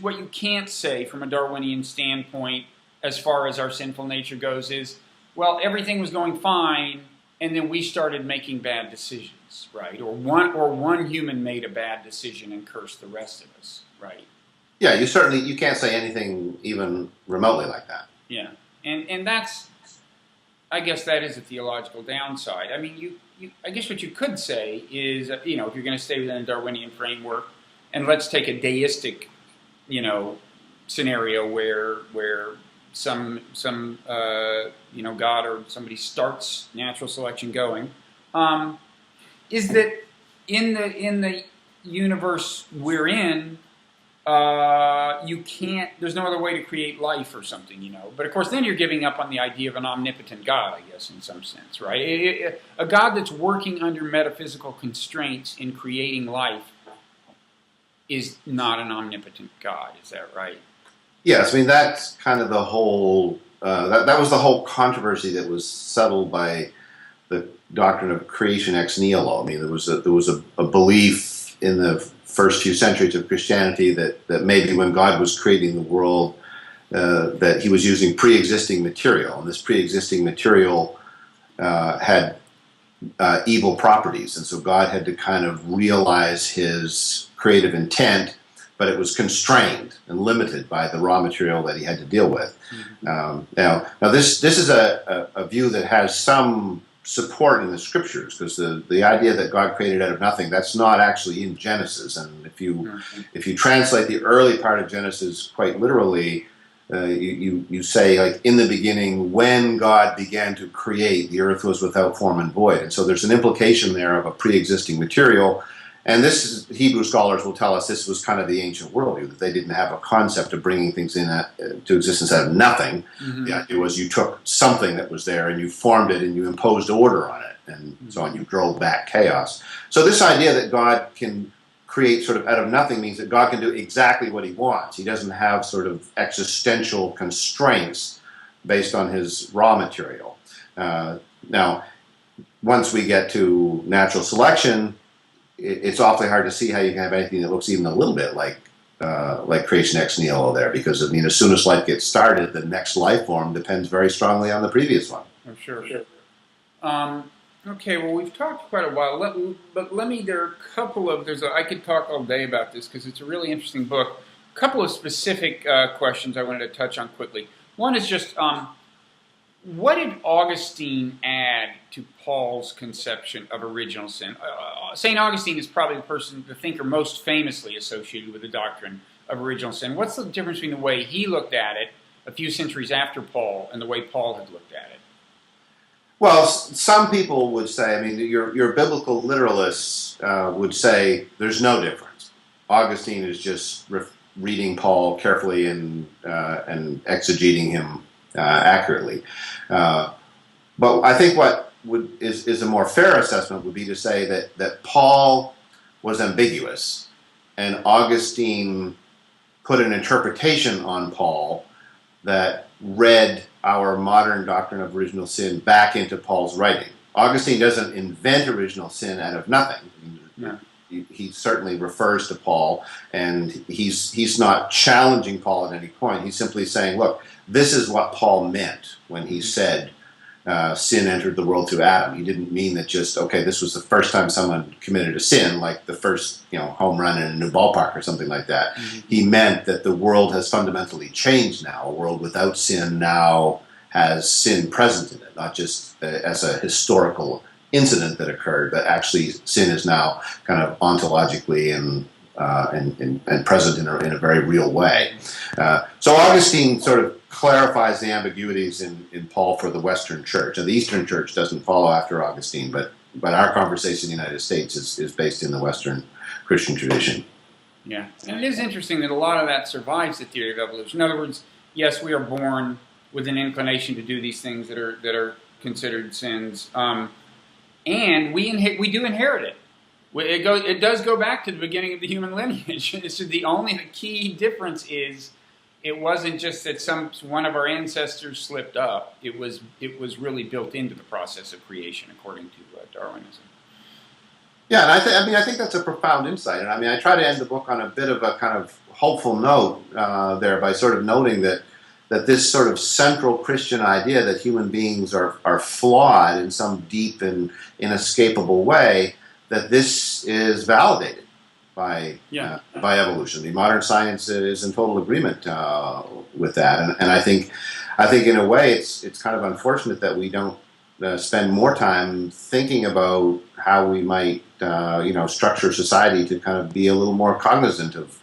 what you can't say from a Darwinian standpoint as far as our sinful nature goes is, well, everything was going fine, and then we started making bad decisions, right? Or one human made a bad decision and cursed the rest of us, right? Yeah, you can't say anything even remotely like that. Yeah, and that's, I guess that is a theological downside. I mean, I guess what you could say is, if you're going to stay within a Darwinian framework, and let's take a deistic, scenario where some God or somebody starts natural selection going, is that in the universe we're in, there's no other way to create life or something, But of course, then you're giving up on the idea of an omnipotent God, I guess, in some sense, right? A God that's working under metaphysical constraints in creating life is not an omnipotent God, is that right? Yes, I mean, that's kind of the whole, that was the whole controversy that was settled by the doctrine of creation ex nihilo. I mean, there was a belief in the first few centuries of Christianity that maybe when God was creating the world, that he was using pre-existing material, and this pre-existing material had evil properties, and so God had to kind of realize his creative intent but it was constrained and limited by the raw material that he had to deal with. Now this is a view that has some support in the scriptures, because the idea that God created out of nothing, that's not actually in Genesis. And if you translate the early part of Genesis quite literally, you say, like, in the beginning, when God began to create, the earth was without form and void. And so there's an implication there of a pre-existing material. And Hebrew scholars will tell us this was kind of the ancient worldview, that they didn't have a concept of bringing things to existence out of nothing. The idea was you took something that was there and you formed it and you imposed order on it, and so on. You drove back chaos. So this idea that God can create sort of out of nothing means that God can do exactly what he wants. He doesn't have sort of existential constraints based on his raw material. Now, once we get to natural selection, it's awfully hard to see how you can have anything that looks even a little bit like creation ex nihilo there, because I mean, as soon as life gets started, the next life form depends very strongly on the previous one. Oh, sure. Okay, well, we've talked quite a while, there are a couple of, I could talk all day about this because it's a really interesting book. A couple of specific questions I wanted to touch on quickly. One is just, what did Augustine add to Paul's conception of original sin? St. Augustine is probably the thinker most famously associated with the doctrine of original sin. What's the difference between the way he looked at it a few centuries after Paul and the way Paul had looked at it? Well, some people would say, I mean, your biblical literalists would say there's no difference. Augustine is just reading Paul carefully and exegeting him accurately. But I think what is a more fair assessment would be to say that Paul was ambiguous, and Augustine put an interpretation on Paul that read our modern doctrine of original sin back into Paul's writing. Augustine doesn't invent original sin out of nothing. Yeah. He certainly refers to Paul, and he's not challenging Paul at any point. He's simply saying, look, this is what Paul meant when he said sin entered the world through Adam. He didn't mean that just, okay, this was the first time someone committed a sin, like the first home run in a new ballpark or something like that. He meant that the world has fundamentally changed now. A world without sin now has sin present in it, not just as a historical incident that occurred, but actually sin is now kind of ontologically and present in a very real way. So Augustine sort of clarifies the ambiguities in Paul for the Western Church. And the Eastern Church doesn't follow after Augustine, but our conversation in the United States is based in the Western Christian tradition. Yeah, and it is interesting that a lot of that survives the theory of evolution. In other words, yes, we are born with an inclination to do these things that are considered sins, and we do inherit it. It does go back to the beginning of the human lineage. The key difference is it wasn't just that one of our ancestors slipped up. It was really built into the process of creation, according to Darwinism. Yeah, and I think that's a profound insight. And I mean, I try to end the book on a bit of a kind of hopeful note there by sort of noting that this sort of central Christian idea that human beings are flawed in some deep and inescapable way, that this is validated by evolution. The modern science is in total agreement with that, and I think in a way it's kind of unfortunate that we don't spend more time thinking about how we might structure society to kind of be a little more cognizant of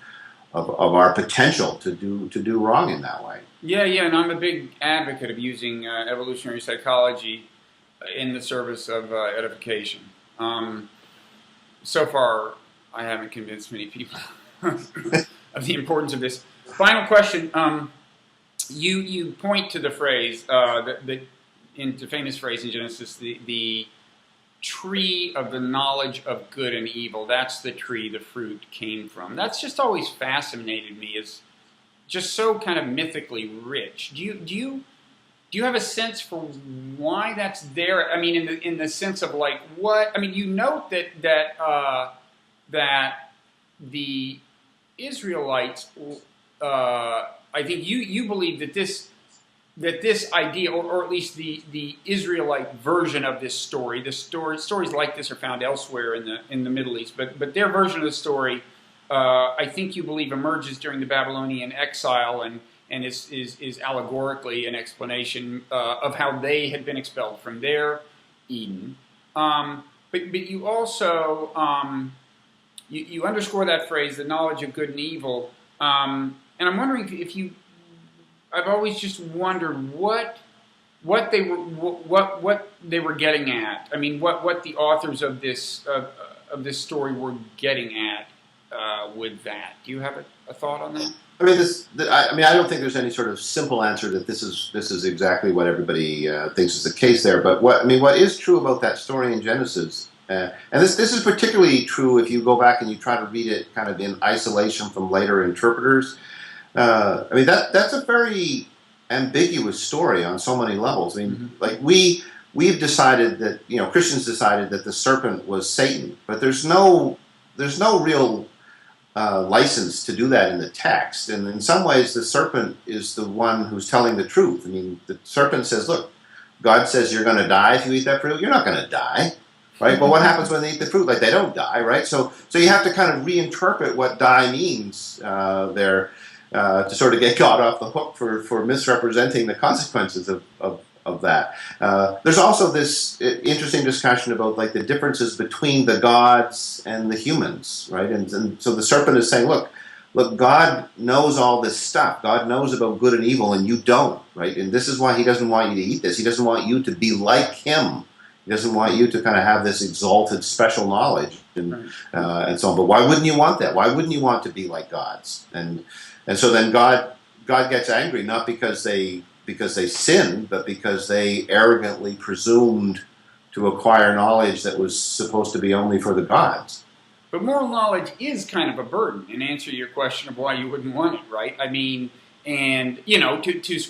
our potential to do wrong in that way. Yeah, and I'm a big advocate of using evolutionary psychology in the service of edification. So far, I haven't convinced many people of the importance of this. Final question. You point to the phrase, the famous phrase in Genesis, the tree of the knowledge of good and evil. That's the tree the fruit came from. That's just always fascinated me as just so kind of mythically rich. Do you have a sense for why that's there? I mean, in the sense of like what? I mean, you note that the Israelites, I think you believe that this idea, or at least the Israelite version of this story, stories like this are found elsewhere in the Middle East, but their version of the story I think you believe emerges during the Babylonian exile and is allegorically an explanation of how they had been expelled from their Eden. But you also you underscore that phrase, the knowledge of good and evil, and I'm wondering if you. I've always just wondered what they were getting at. I mean, what the authors of this story were getting at with that. Do you have a thought on that? I mean, I don't think there's any sort of simple answer that this is exactly what everybody thinks is the case there. But what is true about that story in Genesis, and this is particularly true if you go back and you try to read it kind of in isolation from later interpreters. I mean, that's a very ambiguous story on so many levels. I mean, like we've decided that, Christians decided that the serpent was Satan, but there's no real license to do that in the text. And in some ways, the serpent is the one who's telling the truth. I mean, the serpent says, look, God says you're going to die if you eat that fruit. You're not going to die, right? But what happens when they eat the fruit? Like, they don't die, right? So you have to kind of reinterpret what die means there to sort of get God off the hook for misrepresenting the consequences of that. There's also this interesting discussion about like the differences between the gods and the humans, right? And so the serpent is saying, look, God knows all this stuff. God knows about good and evil, and you don't, right? And this is why he doesn't want you to eat this. He doesn't want you to be like him. He doesn't want you to kind of have this exalted special knowledge and so on. But why wouldn't you want that? Why wouldn't you want to be like gods? And so then God gets angry, not because they sinned, but because they arrogantly presumed to acquire knowledge that was supposed to be only for the gods. But moral knowledge is kind of a burden, in answer to your question of why you wouldn't want it, right? I mean, and, to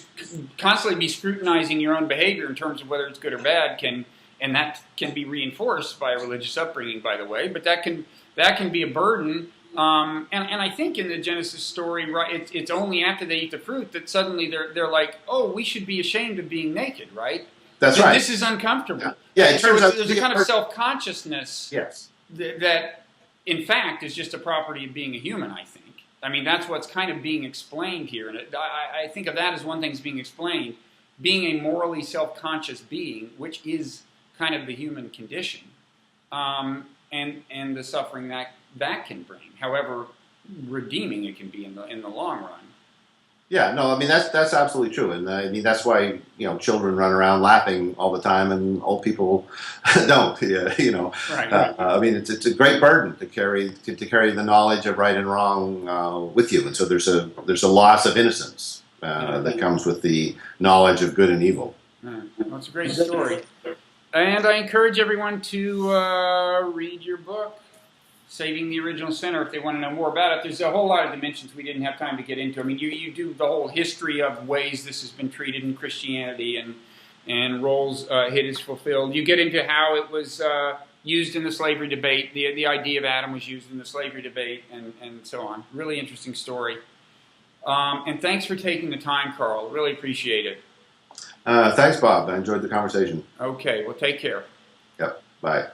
constantly be scrutinizing your own behavior in terms of whether it's good or bad and that can be reinforced by a religious upbringing, by the way, but that can be a burden. And I think in the Genesis story, right, it's only after they eat the fruit that suddenly they're like, oh, we should be ashamed of being naked, right? That's right. This is uncomfortable. Yeah, it turns out there's a kind of self-consciousness yes. that, in fact, is just a property of being a human, I think. I mean, that's what's kind of being explained here. And I think of that as one thing that's being explained, being a morally self-conscious being, which is kind of the human condition, and the suffering that can bring, however redeeming it can be in the long run. Yeah, no, I mean that's absolutely true, and I mean that's why children run around laughing all the time, and old people don't. Right. I mean it's a great burden to carry the knowledge of right and wrong with you, and so there's a loss of innocence that comes with the knowledge of good and evil. Well, it's a great story, and I encourage everyone to read your book, Saving the Original Sinner, if they want to know more about it. There's a whole lot of dimensions we didn't have time to get into. I mean, you do the whole history of ways this has been treated in Christianity and roles it is fulfilled. You get into how it was used in the slavery debate. The idea of Adam was used in the slavery debate and so on. Really interesting story. And thanks for taking the time, Karl. Really appreciate it. Thanks, Bob. I enjoyed the conversation. Okay, well, take care. Yep, bye.